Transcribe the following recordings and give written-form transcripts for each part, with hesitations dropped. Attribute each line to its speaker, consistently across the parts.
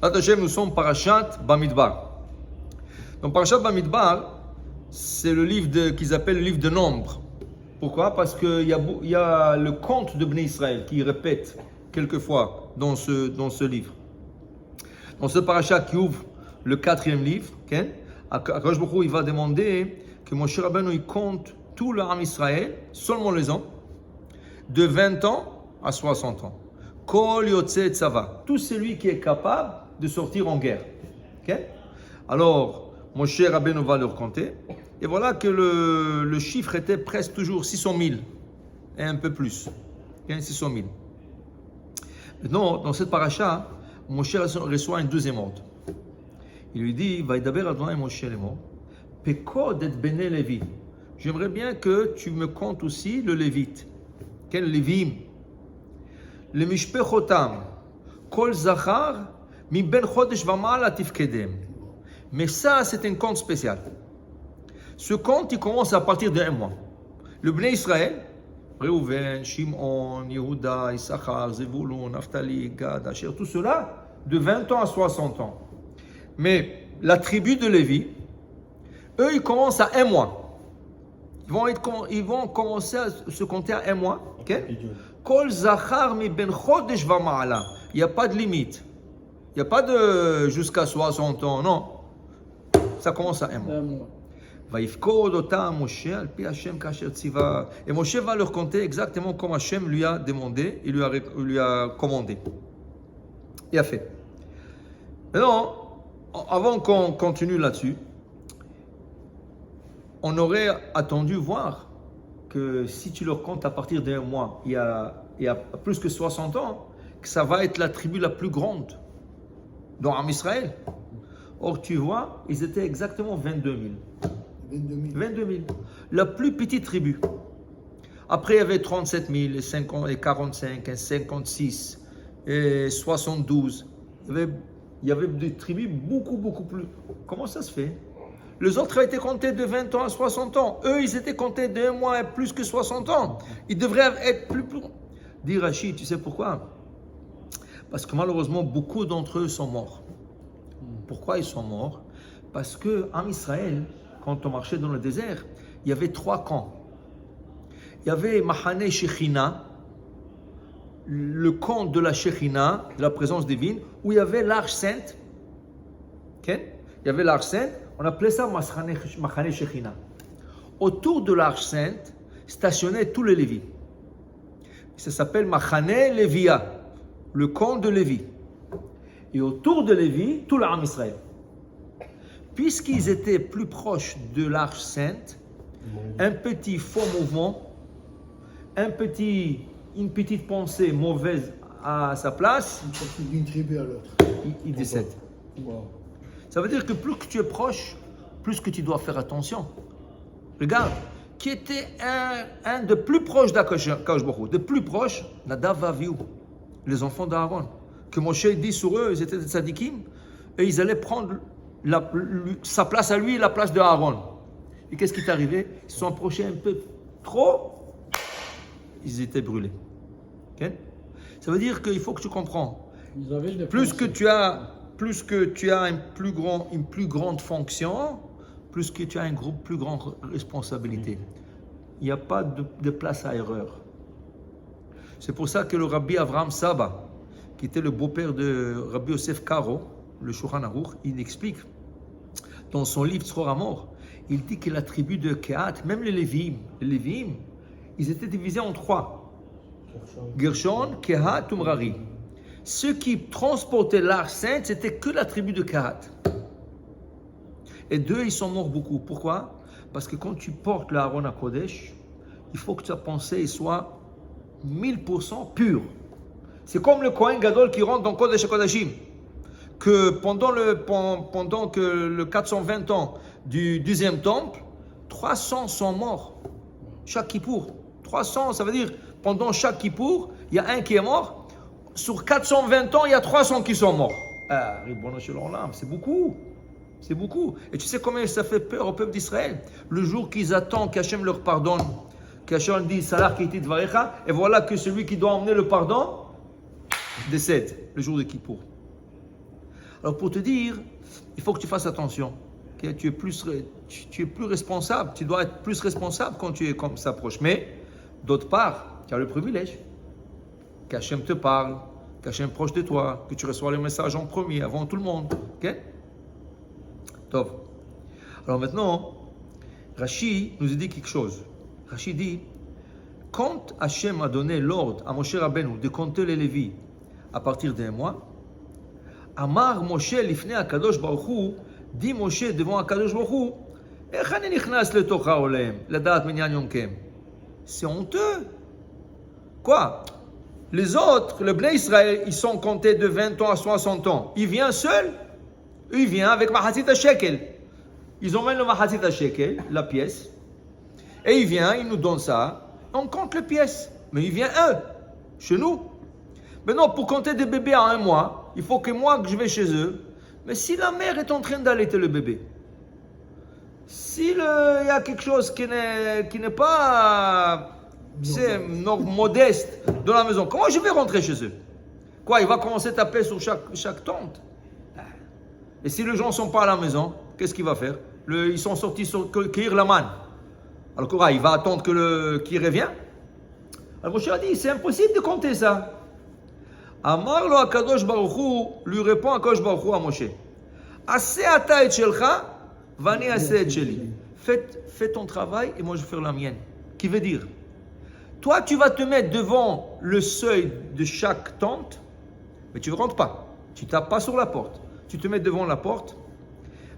Speaker 1: Hashem, nous sommes Parashat Bamidbar. Donc Parashat Bamidbar, c'est le livre qu'ils appellent le livre de nombres. Pourquoi? Parce qu'il y a le conte de Bnei Israël qui répète quelquefois dans ce livre. Dans ce parashat qui ouvre le 4e livre, Akadosh Baruch Hu, il va demander que Moshe Rabbeinu il compte tout l'âme Israël, seulement les ans, de 20 ans à 60 ans. Kol Yotze Tzava, tout celui qui est capable de sortir en guerre. Alors, Moshe Rabbeinu va leur compter. Et voilà que le chiffre était presque toujours 600 000 et un peu plus. 600 000. Maintenant, dans cette paracha, Moshe reçoit un deuxième ordre. Il lui dit, Vaidaber Adonai Moshe lemo, Pekod et Bene Levi. J'aimerais bien que tu me comptes aussi le Lévite. Quel Lévim? Le Mishpechotam, Kol Zachar, Mi Ben Chodesh Vamal Tifkedem. Mais ça, c'est un compte spécial. Ce compte, il commence à partir d'un mois. Le Bnei Israël, Reuven, Shimon, Yehuda, Issachar, Zevulun, Naphtali, Gad, Asher, tout cela, de 20 ans à 60 ans. Mais la tribu de Lévi, eux, ils commencent à un mois. Ils vont commencer à se compter à un mois. Kol Zachar mi ben chodesh v'ma'ala. Il n'y a pas de limite. Il n'y a pas de jusqu'à 60 ans, non. Ça commence à un mois. Vaïfkod otam Moshe al pi Hashem kasher tziva. Et Moshe va leur compter exactement comme Hashem lui a demandé, il lui a commandé. Il a fait. Maintenant, avant qu'on continue là-dessus, on aurait attendu voir que si tu leur comptes à partir d'un mois, il y a plus que 60 ans, que ça va être la tribu la plus grande dans Am Israël. Or, tu vois, ils étaient exactement 22 000. 22 000. La plus petite tribu. Après, il y avait 37 000, et 50, et 45, et 56, et 72. Il y avait des tribus beaucoup plus. Comment ça se fait? Les autres étaient comptés de 20 ans à 60 ans. Eux, ils étaient comptés d'un mois et plus que 60 ans. Ils devraient être plus. Dit Rachid, tu sais pourquoi? Parce que malheureusement, beaucoup d'entre eux sont morts. Pourquoi ils sont morts? Parce qu'en Israël, quand on marchait dans le désert, il y avait 3 camps. Il y avait Mahane Shechina, le camp de la Shechina, de la présence divine, où il y avait l'Arche Sainte. Il y avait l'Arche Sainte, on appelait ça Mahane Shechina. Autour de l'Arche Sainte, stationnaient tous les Lévis. Ça s'appelle Mahane Lévia, le camp de Lévi. Et autour de Lévi, tout l'Am Israël. Puisqu'ils étaient plus proches de l'Arche Sainte, un petit faux mouvement, une petite pensée mauvaise à sa place,
Speaker 2: d'une tribu à l'autre.
Speaker 1: Il décède.
Speaker 2: Wow.
Speaker 1: Ça veut dire que plus que tu es proche, plus que tu dois faire attention. Regarde, qui était un de plus proches d'Akadosh Baruch Hu, de plus proches, Nadav Avihu, les enfants d'Aaron, que Moshe dit sur eux, ils étaient des tzadikim, et ils allaient prendre sa place à lui et la place de Aaron. Et qu'est-ce qui est arrivé? Ils se sont approchés un peu trop, ils étaient brûlés. Okay? Ça veut dire qu'il faut que tu comprends. Plus que tu as une plus grande fonction, plus que tu as une plus grande responsabilité. Il n'y a pas de place à erreur. C'est pour ça que le Rabbi Avraham Saba, qui était le beau-père de Rabbi Yosef Karo, le Shulchan Aruch, il explique dans son livre Tzror Hamor, il dit que la tribu de Kehat, même les Lévi'im, ils étaient divisés en 3. Gershon, Kehat, Merari. Ceux qui transportaient l'Arche Sainte, c'était que la tribu de Kehat. Et d'eux, ils sont morts beaucoup. Pourquoi? Parce que quand tu portes le Aaron à Kodesh, il faut que ta pensée soit 1000% pure. C'est comme le Kohen Gadol qui rentre dans Kodesh HaKodashim. Que pendant que le 420 ans du deuxième temple, 300 sont morts. Chaque Kippour. 300, ça veut dire, pendant chaque Kippour, il y a un qui est mort. Sur 420 ans, il y a 300 qui sont morts. Ah, c'est beaucoup. C'est beaucoup. Et tu sais combien ça fait peur au peuple d'Israël? Le jour qu'ils attendent qu'Hachem leur pardonne, qu'Hachem dit Salah Kiti Dvarecha, et voilà que celui qui doit emmener le pardon décède le jour de Kippour. Alors pour te dire, il faut que tu fasses attention. Okay? Tu es plus responsable. Tu dois être plus responsable quand tu es comme ça proche. Mais d'autre part, tu as le privilège qu'Hachem te parle, qu'Hachem est proche de toi, que tu reçois le message en premier, avant tout le monde. Ok? Top. Alors maintenant, Rashi nous dit quelque chose. Rashi dit, quand Hachem a donné l'ordre à Moshe Rabbeinu de compter les Lévis à partir d'un mois, Amar Moshe lifnei Akadosh Baruch Hu, dit Moshe devant Akadosh Baruch Hu, איך אני נכנס לתוך העולם, לדעת מניין יומכם? C'est honteux. Quoi? Les autres, le Bnei Israël, ils sont comptés de 20 ans à 60 ans. Il vient seul. Il vient avec Mahatzit Shekel. Ils emmènent le Mahatzit Shekel, la pièce. Et il vient, il nous donne ça. On compte les pièces. Mais il vient chez nous. Maintenant, pour compter des bébés à 1 mois, il faut que moi, que je vais chez eux. Mais si la mère est en train d'allaiter le bébé, s'il y a quelque chose qui n'est pas modeste dans la maison, comment je vais rentrer chez eux? Quoi, il va commencer à taper sur chaque tente? Et si les gens ne sont pas à la maison, qu'est-ce qu'il va faire? Ils sont sortis cueillir la manne. Alors quoi, il va attendre qu'il revienne? Alors Moshe a dit, c'est impossible de compter ça. Amar lo Akadosh Baruch Hu, lui répond Akadosh Baruch Hu à Moshe. Aseh ata et shelcha, vani aseh et sheli. Fais ton travail et moi je vais faire la mienne. Qui veut dire, toi tu vas te mettre devant le seuil de chaque tente, mais tu ne rentres pas. Tu ne tapes pas sur la porte. Tu te mets devant la porte.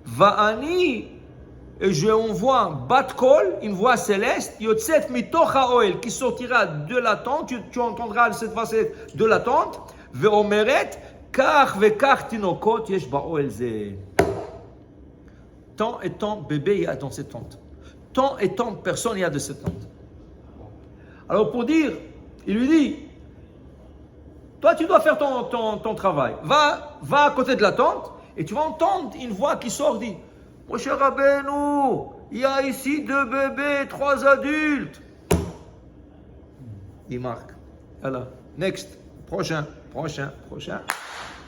Speaker 1: Va'ani, et je envoie bat kol, une voix céleste, yotzet mitoch ha'oel, qui sortira de la tente. Tu entendras cette voix céleste de la tente. Ve'omeret, kach ve'kach tinokot yesh ba'oel ze. Tant et tant bébé il y a dans cette tente. Tant et tant personnes il y a de cette tente. Alors pour dire, il lui dit, toi tu dois faire ton travail. Va à côté de la tente et tu vas entendre une voix qui sort, dit, Moshe Rabbeinu, il y a ici 2 bébés, 3 adultes. Il marque. Voilà. Next. Prochain.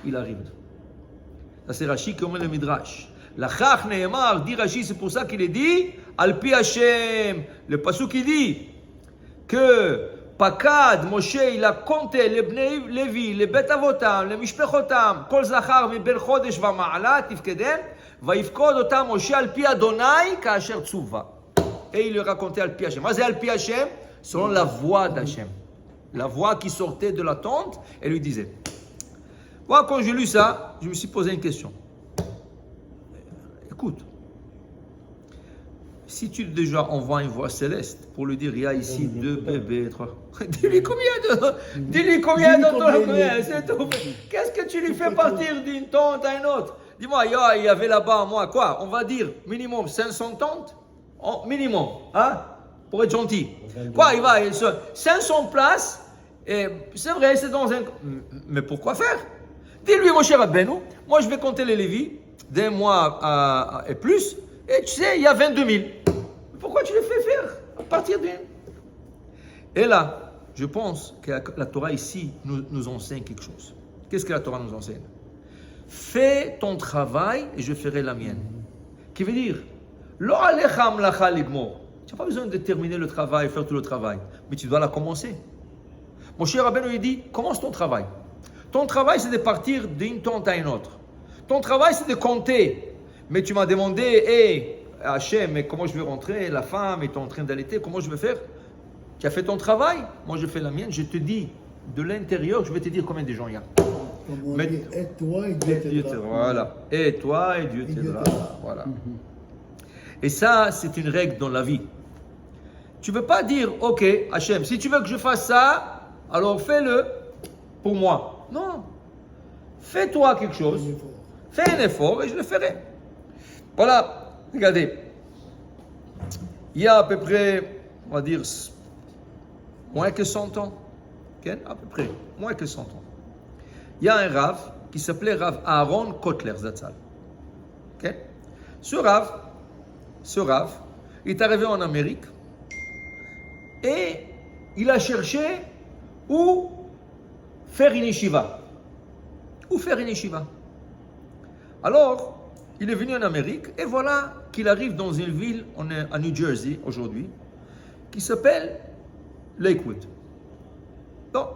Speaker 1: Il arrive. Ça c'est Rashi qui met le Midrash. La Chach Nehemar, dit Rashi, c'est pour ça qu'il est dit, Al Pi Hashem. Le pasuk qui dit que Pakad, Moshe, il a compté les Bnei Levi, les Bet Avotam, les Mishpechotam, Kol Zachar, mi Ben Chodesh va Ma'ala, Tifkedem, va Yifkod otam Moshe Al Pi Adonai, Ka'asher Tzuva. Et il lui racontait Al Pi Hashem. C'est Al Pi Hashem, selon la voix d'Hashem. La voix qui sortait de la tente, et lui disait. Moi, quand j'ai lu ça, je me suis posé une question. Écoute, si tu déjà envoies une voix céleste pour lui dire il y a ici 2 bébés, 3, dis-lui combien d'autres, c'est tout. Qu'est-ce que tu lui fais partir d'une tente à une autre? Dis-moi, il y avait là-bas, moi, quoi? On va dire minimum 500 tentes, minimum, hein? Pour être gentil. Quoi, il va 500 places, et c'est vrai, c'est dans un. Mais pourquoi faire? Dis-lui, mon cher Rabbeinu, moi je vais compter les Lévis d'un mois et plus, et tu sais, il y a 22 000. Pourquoi tu les fais faire à partir d'une? Et là, je pense que la Torah ici nous enseigne quelque chose. Qu'est-ce que la Torah nous enseigne? Fais ton travail et je ferai la mienne. Qui veut dire, Lo alecha amlacha ligmor. Tu n'as pas besoin de terminer le travail, faire tout le travail, mais tu dois la commencer. Mon cher Rabbeinu lui dit, commence ton travail. Ton travail, c'est de partir d'une tente à une autre. Ton travail, c'est de compter. Mais tu m'as demandé, Hachem, mais comment je vais rentrer? La femme est en train d'allaiter, comment je vais faire? Tu as fait ton travail, moi je fais la mienne. Je te dis, de l'intérieur, je vais te dire combien de gens il y a.
Speaker 2: Mais, et toi et Dieu t'aidera.
Speaker 1: Voilà. Et toi et Dieu t'aidera. Voilà. Et ça, c'est une règle dans la vie. Tu ne veux pas dire, ok, Hachem, si tu veux que je fasse ça, alors fais-le pour moi. Non. Fais-toi quelque chose. Fais un effort et je le ferai. Voilà. Regardez. Il y a à peu près, on va dire, moins que 100 ans. Okay? À peu près, moins que 100 ans. Il y a un Rav qui s'appelait Rav Aaron Kotler Zatzal. Okay? Ce Rav, il est arrivé en Amérique et il a cherché où faire une yeshiva. Alors, il est venu en Amérique et voilà qu'il arrive dans une ville, on est à New Jersey aujourd'hui, qui s'appelle Lakewood. Donc,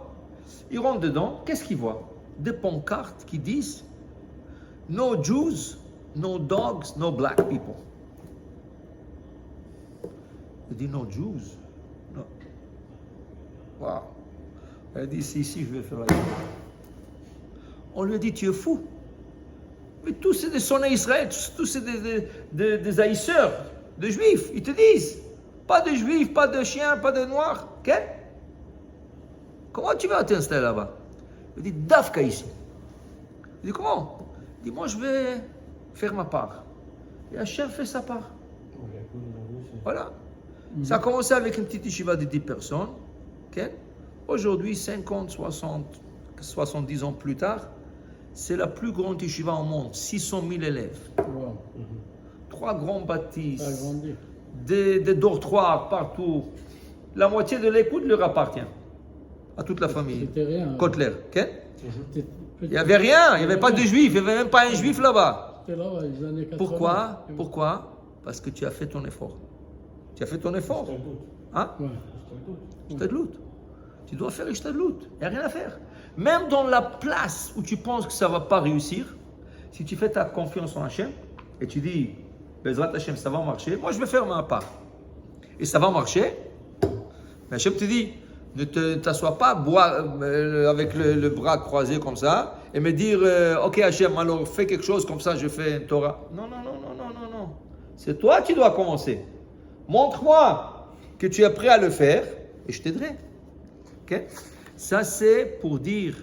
Speaker 1: il rentre dedans, qu'est-ce qu'il voit? Des pancartes qui disent No Jews, no dogs, no black people. Il dit No Jews. No. Wow. Il dit si, je vais faire la guerre. On lui a dit tu es fou. Mais tous c'est des sonnés Israël, tous c'est des haïsseurs, de juifs. Ils te disent pas de juifs, pas de chiens, pas de noirs. Ok? Comment tu vas t'installer là-bas? Il dit Dafka ici. Il dit comment? Il dit moi je vais faire ma part. Et Hachem fait sa part. Voilà. Ça a commencé avec une petite yeshiva de 10 personnes. Okay? Aujourd'hui, 50, 60, 70 ans plus tard, c'est la plus grande yeshiva au monde. 600 000 élèves.
Speaker 2: Wow.
Speaker 1: 3 grands bâtisses.
Speaker 2: Ça a grandi.
Speaker 1: Des dortoirs partout. La moitié de l'écoute leur appartient. À toute la famille.
Speaker 2: C'était rien.
Speaker 1: Kotler. Okay?
Speaker 2: C'était
Speaker 1: Il n'y avait rien. Il n'y avait pas de juifs. Il n'y avait même pas un juif là-bas.
Speaker 2: C'était là, les années 80.
Speaker 1: Pourquoi? Parce que tu as fait ton effort. Tu as fait ton effort. Hein?
Speaker 2: Ouais.
Speaker 1: Ishtadlout. Tu dois faire Ishtadlout. Il n'y a rien à faire. Même dans la place où tu penses que ça ne va pas réussir, si tu fais ta confiance en Hachem et tu dis, Bezrat Hachem, ça va marcher, moi je vais faire ma part. Et ça va marcher. Mais Hachem te dit, ne t'assois pas avec le bras croisé comme ça et me dire, ok Hachem, alors fais quelque chose comme ça, je fais une Torah. Non. C'est toi qui dois commencer. Montre-moi que tu es prêt à le faire et je t'aiderai. Okay? Ça, c'est pour dire,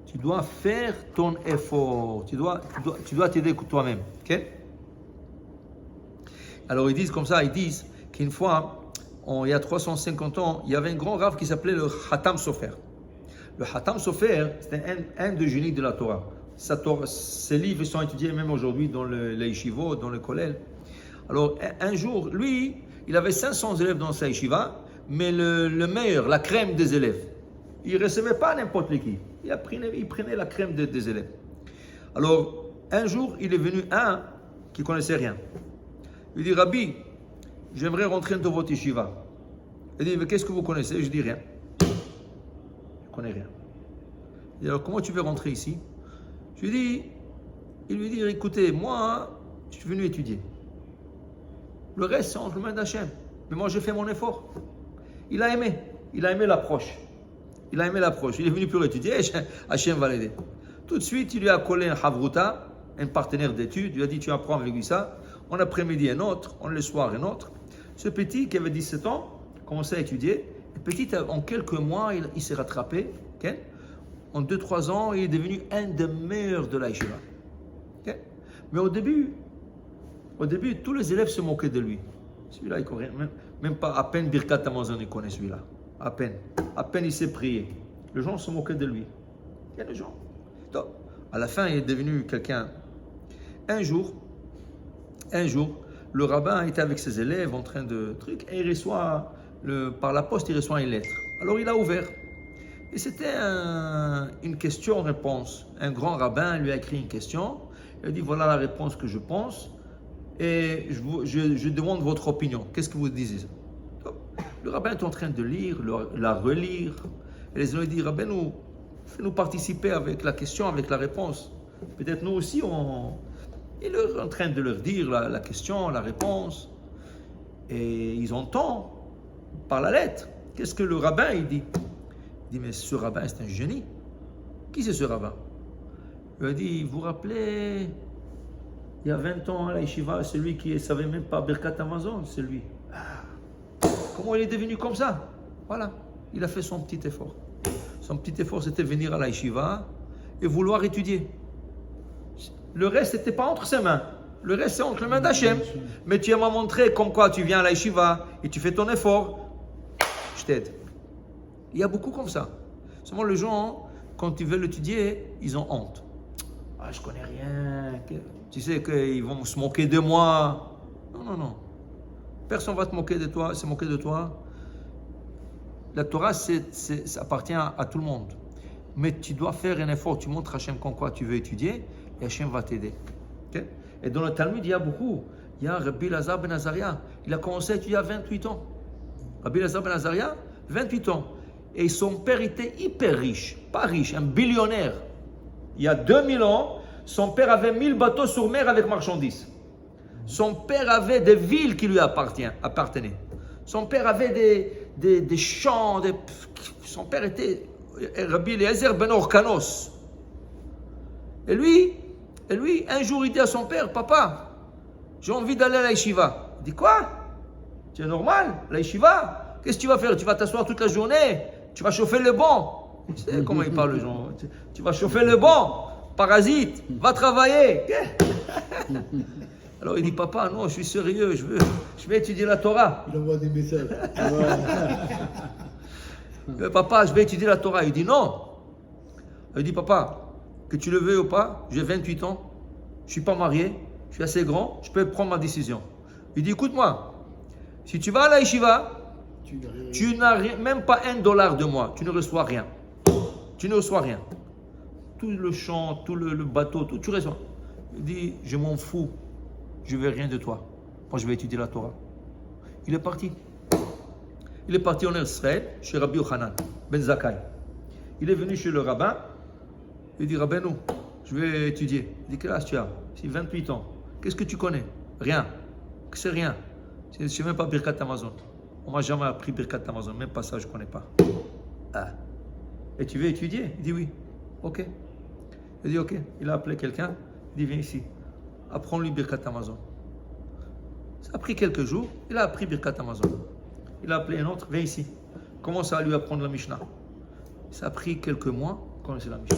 Speaker 1: tu dois faire ton effort. Tu dois t'aider toi-même. Okay? Alors, ils disent comme ça, qu'une fois, il y a 350 ans, il y avait un grand rave qui s'appelait le Hatam Sofer. Le Hatam Sofer, c'était un des génies de la Torah. Ses livres sont étudiés même aujourd'hui dans les yeshivot, dans le kollel. Alors, un jour, lui, il avait 500 élèves dans sa yeshiva, mais le meilleur, la crème des élèves. Il ne recevait pas n'importe qui. Il prenait la crème des élèves. Alors, un jour, il est venu un qui ne connaissait rien. Il dit, Rabbi, j'aimerais rentrer dans votre yeshiva. Il dit, mais qu'est-ce que vous connaissez? Je dis rien. Je ne connais rien. Il dit, alors, comment tu veux rentrer ici? Il lui dit, écoutez, moi, je suis venu étudier. Le reste, c'est entre les mains d'Hachem. Mais moi, j'ai fait mon effort. Il a aimé l'approche. Il est venu pour étudier, Hachem va l'aider. Tout de suite, il lui a collé un havruta, un partenaire d'études. Il lui a dit, tu apprends avec lui ça. En après-midi, un autre. Le soir, un autre. Ce petit, qui avait 17 ans, commençait à étudier. Et petit, en quelques mois, il s'est rattrapé. Okay? En 2-3 ans, il est devenu un des meilleurs de la yeshiva. Okay? Mais au début, tous les élèves se moquaient de lui. Celui-là, il connaît même pas, à peine Birkat Hamazon, il connaît celui-là. À peine il sait prier. Les gens se moquaient de lui. Il y a des gens. Donc, à la fin, il est devenu quelqu'un. Un jour, le rabbin était avec ses élèves en train de truc et il reçoit, par la poste, il reçoit une lettre. Alors, il a ouvert. Et c'était une question-réponse. Un grand rabbin lui a écrit une question. Il a dit, voilà la réponse que je pense. Et je demande votre opinion. Qu'est-ce que vous disiez? Le rabbin est en train de lire, la relire. Et les élèves disent, rabbin, fais-nous participer avec la question, avec la réponse. Peut-être nous aussi, il est en train de leur dire la question, la réponse. Et ils entendent par la lettre. Qu'est-ce que le rabbin il dit? Il dit, mais ce rabbin, c'est un génie. Qui c'est ce rabbin? Il a dit, vous vous rappelez, il y a 20 ans à la yeshiva, celui qui ne savait même pas Birkat Hamazon, c'est lui. Comment il est devenu comme ça? Voilà, il a fait son petit effort. Son petit effort, c'était venir à la yeshiva et vouloir étudier. Le reste, n'était pas entre ses mains. Le reste, c'est entre les mains d'Hachem. Mais tu m'as montré comme quoi tu viens à la yeshiva et tu fais ton effort. Je t'aide. Il y a beaucoup comme ça. Seulement les gens, quand ils veulent étudier, ils ont honte. Ah, je connais rien. Tu sais qu'ils vont se moquer de moi. Non. Personne ne va se moquer de toi. La Torah, ça appartient à tout le monde. Mais tu dois faire un effort. Tu montres à Hachem comme quoi tu veux étudier et Hachem va t'aider. Okay? Et dans le Talmud, il y a beaucoup. Il y a Rabbi Elazar ben Azaria. Il a commencé à étudier à 28 ans. Rabbi Elazar ben Azaria, 28 ans. Et son père était hyper riche. Pas riche, un billionnaire. Il y a 2000 ans, son père avait 1000 bateaux sur mer avec marchandises. Son père avait des villes qui lui appartenaient. Son père avait des champs. Son père était Rabbi Eliezer ben Orkanos. Et lui, un jour, il dit à son père, papa, j'ai envie d'aller à la yeshiva. Il dit, quoi? C'est normal, la yeshiva. Qu'est-ce que tu vas faire? Tu vas t'asseoir toute la journée, tu vas chauffer le banc. Tu sais comment il parle, les gens. Tu vas chauffer le banc, parasite, va travailler. Alors il dit, papa, non, je suis sérieux, je vais étudier la Torah.
Speaker 2: Il envoie des messages.
Speaker 1: Papa, je vais étudier la Torah. Il dit, non. Il dit, papa, que tu le veuilles ou pas, j'ai 28 ans, je ne suis pas marié, je suis assez grand, je peux prendre ma décision. Il dit, écoute-moi, si tu vas à la yeshiva, tu n'as même pas $1 de moi, tu ne reçois rien. Tu ne reçois rien. Tout le champ, tout le bateau, tout, tu reçois. Il dit, je m'en fous, je ne veux rien de toi. Moi, je vais étudier la Torah. Il est parti. Il est parti en Israël, chez Rabbi Yochanan ben Zakkai. Il est venu chez le rabbin. Il dit, Rabbeinu, je vais étudier. Il dit, quel âge tu as? C'est 28 ans. Qu'est-ce que tu connais? Rien. C'est rien. Je ne sais même pas Birkat Amazon. On ne m'a jamais appris Birkat Amazon. Même pas ça, je ne connais pas. Ah. Et tu veux étudier? Il dit, oui. Ok. Il dit, ok. Il a appelé quelqu'un. Il dit, viens ici. Apprends-lui Birkat Amazon. Ça a pris quelques jours. Il a appris Birkat Amazon. Il a appelé un autre. Viens ici. Commence à lui apprendre la Mishnah. Ça a pris quelques mois. Connaissez la Mishnah.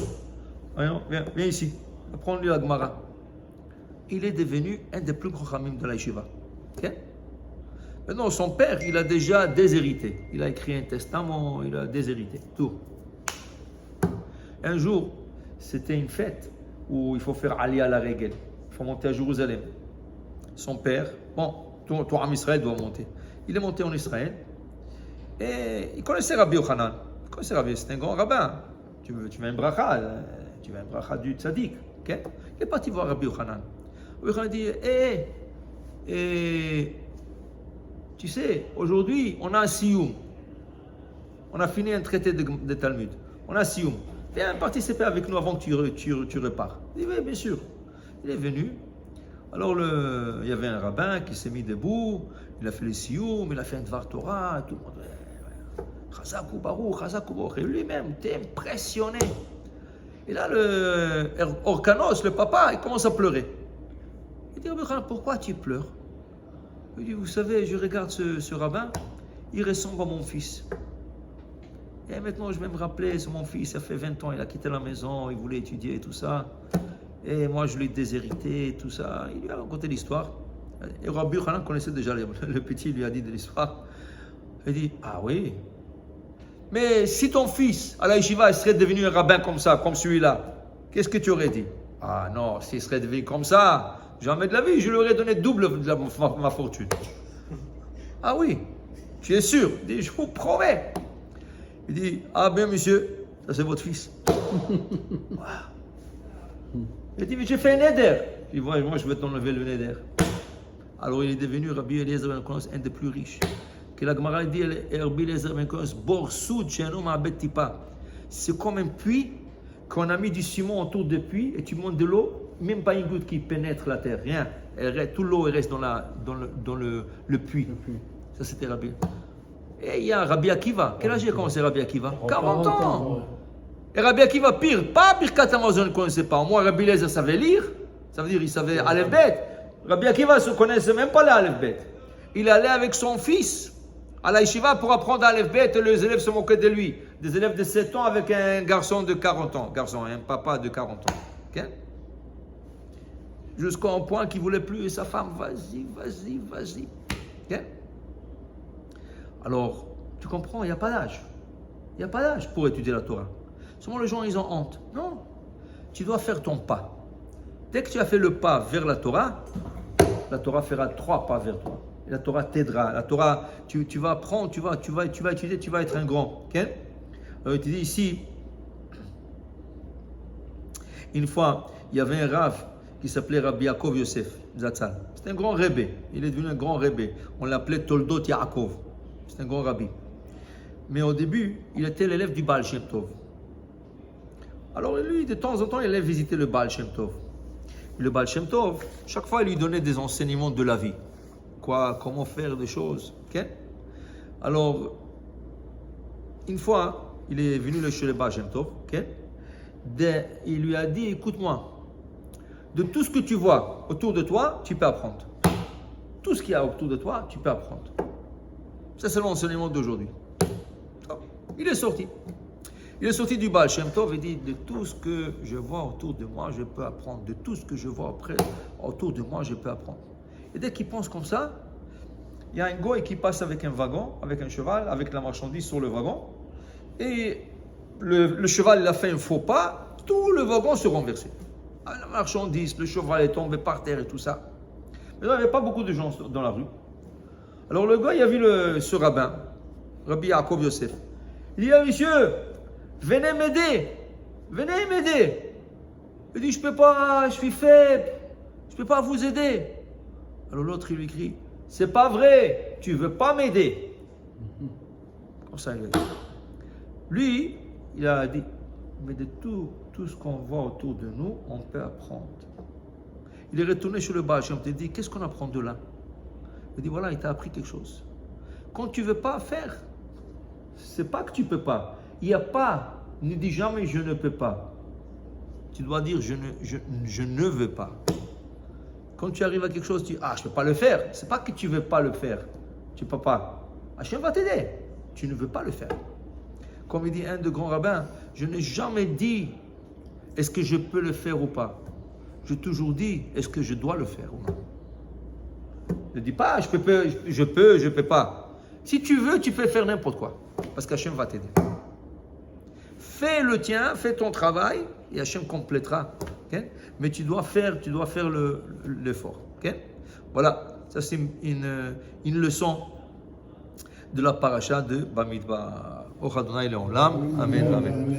Speaker 1: Voyons, viens ici, apprends-lui la Gemara. Il est devenu un des plus grands Khamim de la yeshiva. Okay? Maintenant, son père, il a déjà déshérité. Il a écrit un testament, il a déshérité, tout. Un jour, c'était une fête où il faut faire Aliyah à la Regel. Il faut monter à Jérusalem. Son père, bon, tout Am Israël doit monter. Il est monté en Israël et il connaissait Rabbi Yochanan. Il connaissait Rabbi, c'est un grand rabbin. Tu veux un bracha du tzaddik. Okay? Il est parti voir Rabbi Yochanan. Rabbi Yochanan dit, tu sais, aujourd'hui, on a un sioum. On a fini un traité de Talmud. On a un sioum. Viens participer avec nous avant que tu repars. Il dit, oui, bien sûr. Il est venu. Alors, il y avait un rabbin qui s'est mis debout. Il a fait le sioum, il a fait un Dvar Torah. Tout le monde... Chazakou Baruch, Chazakou Baruch. Et lui-même était impressionné. Et là, le Orkanos, le papa, il commence à pleurer. Il dit, pourquoi tu pleures? Il dit, vous savez, je regarde ce rabbin, il ressemble à mon fils. Et maintenant, je vais me rappeler, c'est mon fils, ça fait 20 ans, il a quitté la maison, il voulait étudier et tout ça. Et moi, je l'ai déshérité, tout ça. Il lui a raconté l'histoire. Et Rabbi Yochanan connaissait déjà, le petit lui a dit de l'histoire. Il dit, ah oui. Mais si ton fils, à la yeshiva, il serait devenu un rabbin comme ça, comme celui-là, qu'est-ce que tu aurais dit? Ah non, s'il serait devenu comme ça, jamais de la vie, je lui aurais donné double de ma fortune. Ah oui, tu es sûr? Il dit, je vous promets. Il dit, ah bien monsieur, ça c'est votre fils. Wow. Il dit, mais j'ai fait un neder. Il dit, moi je vais t'enlever le neder. Alors il est devenu Rabbi Eliezer ben Orkanos, un des plus riches. Que la Gemara dit, Rabbi Eliezer ben Orkanos, bor soud chez un homme à bet tipa. C'est comme un puits qu'on a mis du ciment autour du puits et tu montes de l'eau, même pas une goutte qui pénètre la terre, rien. Tout l'eau reste dans le puits. Ça c'était Rabbi. Et il y a Rabbi Akiva. Quel âge il a commencé Rabbi Akiva? 40 ans. Ouais. Et Rabbi Akiva, pire, pas Birkat Amazon, ne connaissait pas. Moi, Rabbi Eliezer savait lire. Ça veut dire il savait Aleph Bet. Rabbi Akiva ne connaissait même pas l'Aleph Bet. Il allait avec son fils à la yeshiva pour apprendre Aleph Bet et les élèves se moquaient de lui. Des élèves de 7 ans avec un garçon de 40 ans. Un papa de 40 ans. Okay? Jusqu'à un point qu'il ne voulait plus et sa femme, vas-y. Okay? Alors, tu comprends, il n'y a pas d'âge. Il n'y a pas d'âge pour étudier la Torah. Souvent les gens, ils ont honte. Non, tu dois faire ton pas. Dès que tu as fait le pas vers la Torah fera 3 pas vers toi. Et la Torah t'aidera. La Torah, tu vas apprendre, tu vas étudier, tu vas être un grand. Okay? Alors, il te dit ici, une fois, il y avait un rave, qui s'appelait Rabbi Yaakov Yosef Zatzal. C'était un grand rabbi. Il est devenu un grand rabbi. On l'appelait Toldot Yaakov. C'est un grand rabbi. Mais au début, il était l'élève du Baal Shem Tov. Alors lui, de temps en temps, il allait visiter le Baal Shem Tov. Le Baal Shem Tov, chaque fois, il lui donnait des enseignements de la vie. Comment faire des choses. Okay? Alors, une fois, il est venu chez le Baal Shem Tov. Okay? Il lui a dit, écoute-moi, de tout ce que tu vois autour de toi, tu peux apprendre. Tout ce qu'il y a autour de toi, tu peux apprendre. Ça, c'est l'enseignement d'aujourd'hui. Il est sorti. Il est sorti du Baal Shem Tov et dit, de tout ce que je vois autour de moi, je peux apprendre. De tout ce que je vois autour de moi, je peux apprendre. Et dès qu'il pense comme ça, il y a un goy qui passe avec un wagon, avec un cheval, avec la marchandise sur le wagon. Et le cheval, il a fait un faux pas, tout le wagon se renversé. La marchandise, le cheval est tombé par terre et tout ça. Mais il n'y avait pas beaucoup de gens dans la rue. Alors le gars, il a vu ce rabbin, Rabbi Yaakov Yosef. Il dit, monsieur, venez m'aider. Venez m'aider. Il dit, je ne peux pas, je suis faible. Je ne peux pas vous aider. Alors l'autre, il lui crie, c'est pas vrai, tu ne veux pas m'aider. Comme ça, il a dit. Lui, il a dit, mais de tout ce qu'on voit autour de nous, on peut apprendre. Il est retourné chez le Baal Shem Tov, il dit, qu'est-ce qu'on apprend de là? Il dit, voilà, il t'a appris quelque chose. Quand tu ne veux pas faire, c'est pas que tu ne peux pas. Il n'y a pas, ne dis jamais je ne peux pas. Tu dois dire je ne veux pas. Quand tu arrives à quelque chose, tu dis, je ne peux pas le faire. Ce n'est pas que tu ne veux pas le faire. Tu ne peux pas. Hachem va t'aider. Tu ne veux pas le faire. Comme il dit un de grands rabbins, je n'ai jamais dit est-ce que je peux le faire ou pas. J'ai toujours dit est-ce que je dois le faire ou non. Ne dis pas je peux pas. Si tu veux, tu peux faire n'importe quoi. Parce qu'Hachem va t'aider. Fais le tien, fais ton travail et Hachem complétera. Okay? Mais tu dois faire l'effort. Okay? Voilà, ça c'est une leçon de la paracha de Bamidbar. Au Adonai Leolam. Amen. Amen.